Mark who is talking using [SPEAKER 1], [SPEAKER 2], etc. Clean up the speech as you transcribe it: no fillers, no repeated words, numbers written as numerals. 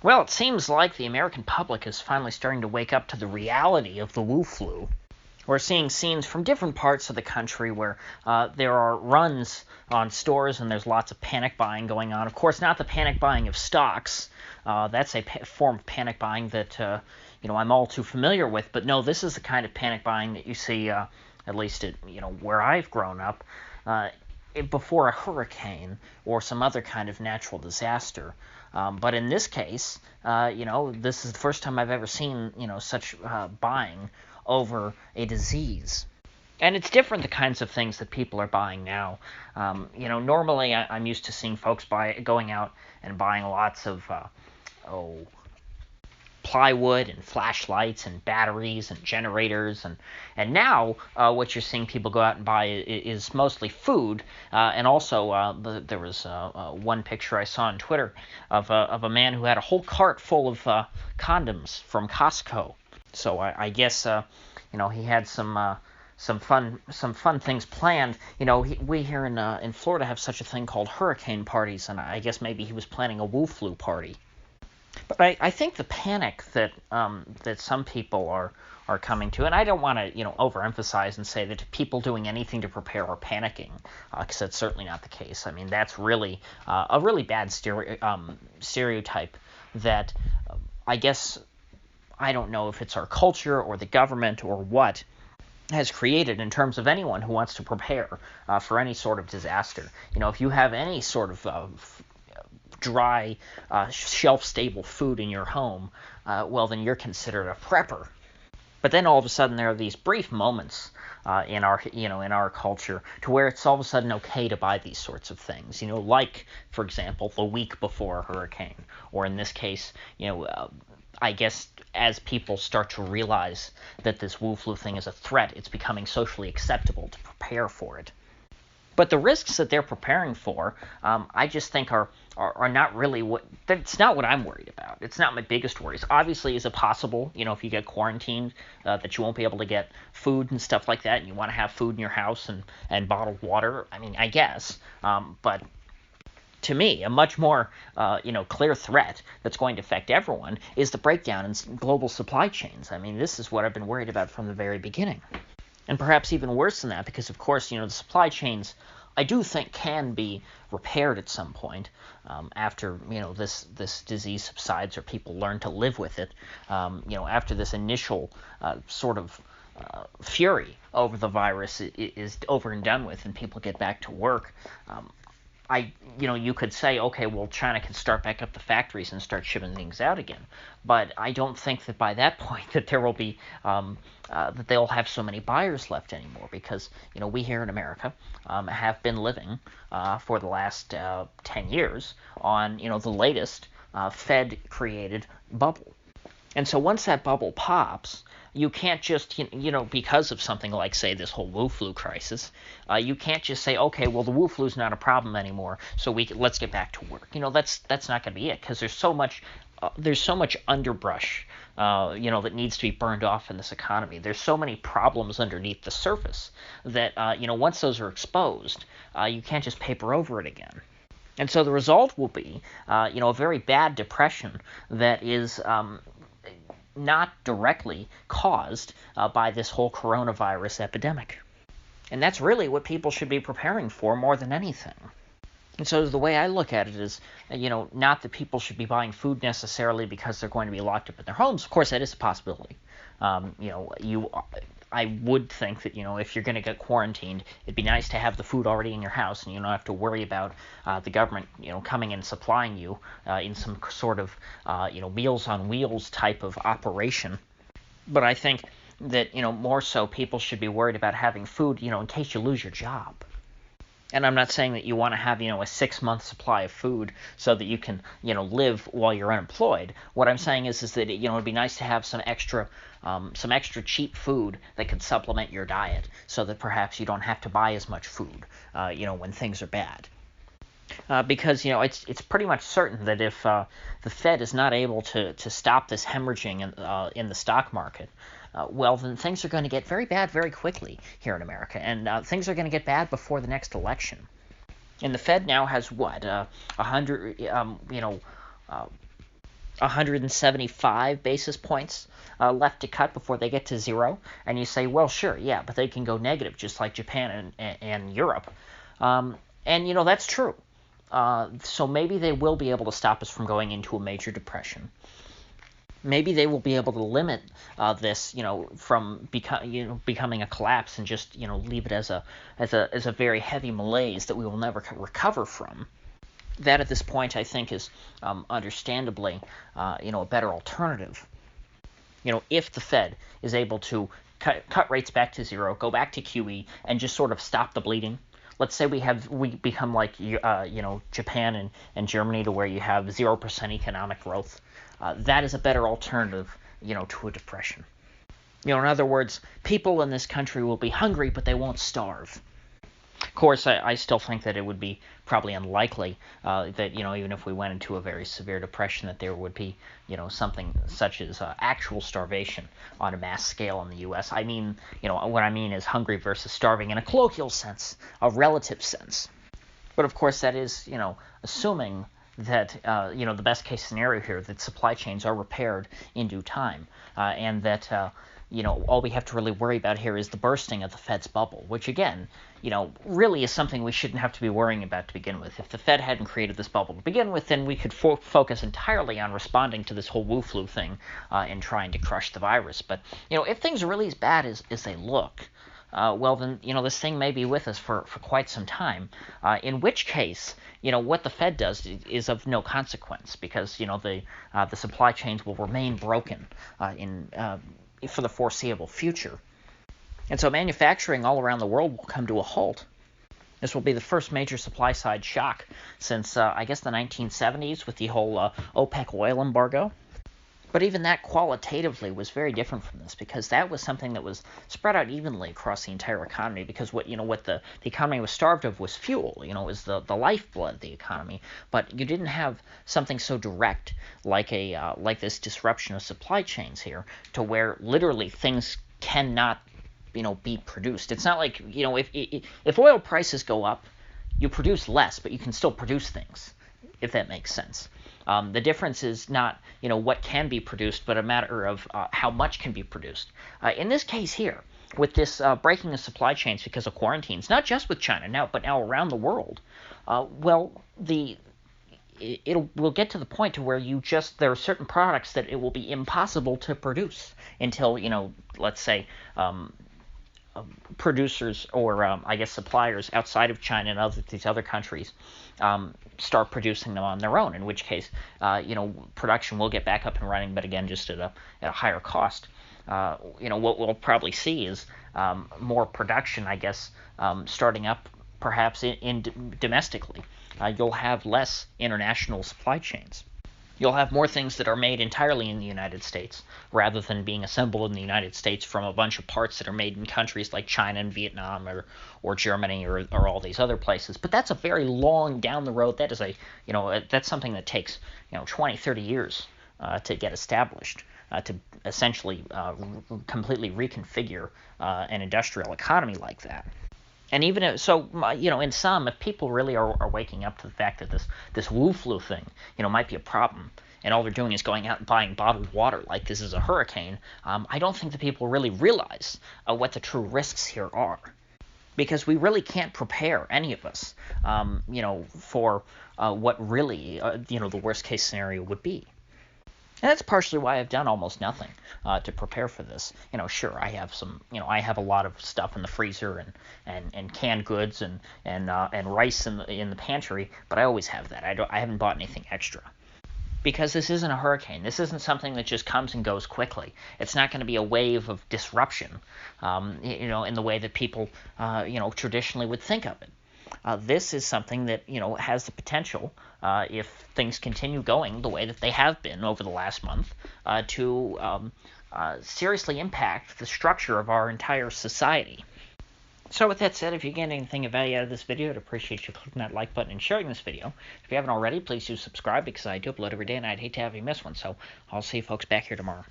[SPEAKER 1] Well, it seems like the American public is finally starting to wake up to the reality of the Wu flu. We're seeing scenes from different parts of the country where there are runs on stores and there's lots of panic buying going on. Of course, not the panic buying of stocks. That's a form of panic buying that I'm all too familiar with. But no, this is the kind of panic buying that you see, at least at where I've grown up, before a hurricane or some other kind of natural disaster. But in this case, this is the first time I've ever seen such buying over a disease. And it's different, the kinds of things that people are buying now. Normally I'm used to seeing folks going out and buying lots of plywood and flashlights and batteries and generators, and now what you're seeing people go out and buy is mostly food, and also there was one picture I saw on Twitter of a man who had a whole cart full of condoms from Costco. So I guess he had some fun things planned. We here in Florida have such a thing called hurricane parties, and I guess maybe he was planning a Wu flu party. But I think the panic that some people are coming to, and I don't want to overemphasize and say that people doing anything to prepare are panicking, because that's certainly not the case. I mean, that's really a really bad stereotype that I guess, I don't know if it's our culture or the government or what, has created in terms of anyone who wants to prepare for any sort of disaster. If you have any sort of dry, shelf-stable food in your home, well, then you're considered a prepper. But then all of a sudden there are these brief moments in our culture to where it's all of a sudden okay to buy these sorts of things. Like, for example, the week before a hurricane, or in this case, I guess as people start to realize that this Wu flu thing is a threat, it's becoming socially acceptable to prepare for it. But the risks that they're preparing for, I just think are not really it's not what I'm worried about. It's not my biggest worries. Obviously, is it possible, if you get quarantined, that you won't be able to get food and stuff like that, and you want to have food in your house and bottled water? I mean, I guess. But to me, a much more clear threat that's going to affect everyone is the breakdown in global supply chains. I mean, this is what I've been worried about from the very beginning. And perhaps even worse than that, because of course, the supply chains, I do think, can be repaired at some point after this disease subsides or people learn to live with it. After this initial sort of fury over the virus is over and done with, and people get back to work. You could say, okay, well, China can start back up the factories and start shipping things out again. But I don't think that by that point that there will be, that they'll have so many buyers left anymore, because, we here in America have been living for the last 10 years on, the latest Fed-created bubble. And so once that bubble pops, you can't just, because of something like, say, this whole Wu flu crisis, you can't just say, okay, well, the Wu flu is not a problem anymore, so let's get back to work. That's not going to be it, because there's so much underbrush, that needs to be burned off in this economy. There's so many problems underneath the surface that, once those are exposed, you can't just paper over it again. And so the result will be, a very bad depression that is not directly caused by this whole coronavirus epidemic. And that's really what people should be preparing for more than anything. And so the way I look at it is, not that people should be buying food necessarily because they're going to be locked up in their homes. Of course, that is a possibility. I would think that, if you're going to get quarantined, it'd be nice to have the food already in your house, and you don't have to worry about the government, coming and supplying you in some sort of, Meals on Wheels type of operation. But I think that, more so people should be worried about having food, in case you lose your job. And I'm not saying that you want to have, a 6-month supply of food so that you can, live while you're unemployed. What I'm saying is that, it'd be nice to have some extra cheap food that could supplement your diet so that perhaps you don't have to buy as much food, when things are bad. Because, it's pretty much certain that if the Fed is not able to stop this hemorrhaging in the stock market, well, then things are going to get very bad very quickly here in America, and things are going to get bad before the next election. And the Fed now has what, 175 basis points left to cut before they get to zero. And you say, well, sure, yeah, but they can go negative just like Japan and Europe. And, that's true. So maybe they will be able to stop us from going into a major depression. Maybe they will be able to limit this, from becoming a collapse and just, leave it as a very heavy malaise that we will never recover from. That at this point, I think, is understandably, a better alternative. If the Fed is able to cut rates back to zero, go back to QE, and just sort of stop the bleeding. Let's say we become like Japan and Germany, to where you have 0% economic growth. That is a better alternative, to a depression. In other words, people in this country will be hungry, but they won't starve. Of course, I still think that it would be probably unlikely that, even if we went into a very severe depression, that there would be, something such as actual starvation on a mass scale in the U.S. I mean, what I mean is hungry versus starving in a colloquial sense, a relative sense. But of course, that is, assuming that, the best case scenario here, that supply chains are repaired in due time, and that, all we have to really worry about here is the bursting of the Fed's bubble, which again, really is something we shouldn't have to be worrying about to begin with. If the Fed hadn't created this bubble to begin with, then we could focus entirely on responding to this whole Wu flu thing and trying to crush the virus. But, if things are really as bad as they look, well then, this thing may be with us for quite some time, in which case, what the Fed does is of no consequence, because, the supply chains will remain broken for the foreseeable future. And so manufacturing all around the world will come to a halt. This will be the first major supply-side shock since, I guess, the 1970s with the whole OPEC oil embargo. But even that qualitatively was very different from this, because that was something that was spread out evenly across the entire economy, because what the economy was starved of was fuel. It was the lifeblood of the economy. But you didn't have something so direct like this disruption of supply chains here, to where literally things cannot be produced. It's not like, if oil prices go up, you produce less, but you can still produce things, if that makes sense. The difference is not, what can be produced, but a matter of how much can be produced. In this case here, with this breaking of supply chains because of quarantines, not just with China but now around the world, we'll get to the point to where there are certain products that it will be impossible to produce until, let's say, producers or I guess suppliers outside of China and these other countries start producing them on their own, in which case production will get back up and running, but again just at a higher cost. What we'll probably see is more production, I guess, starting up perhaps in domestically. You'll have less international supply chains. You'll have more things that are made entirely in the United States, rather than being assembled in the United States from a bunch of parts that are made in countries like China and Vietnam or Germany or all these other places. But that's a very long down the road. That is that's something that takes 20, 30 years to get established, to essentially completely reconfigure an industrial economy like that. And even if, so, in sum, if people really are waking up to the fact that this Wu flu thing, might be a problem, and all they're doing is going out and buying bottled water like this is a hurricane, I don't think that people really realize what the true risks here are. Because we really can't prepare, any of us, for what really, the worst case scenario would be. And that's partially why I've done almost nothing to prepare for this. Sure, I have I have a lot of stuff in the freezer and canned goods and rice in the pantry, but I always have that. I haven't bought anything extra. Because this isn't a hurricane. This isn't something that just comes and goes quickly. It's not going to be a wave of disruption, in the way that people, traditionally would think of it. This is something that, has the potential, if things continue going the way that they have been over the last month, to seriously impact the structure of our entire society. So with that said, if you get anything of value out of this video, I'd appreciate you clicking that like button and sharing this video. If you haven't already, please do subscribe, because I do upload every day and I'd hate to have you miss one. So I'll see you folks back here tomorrow.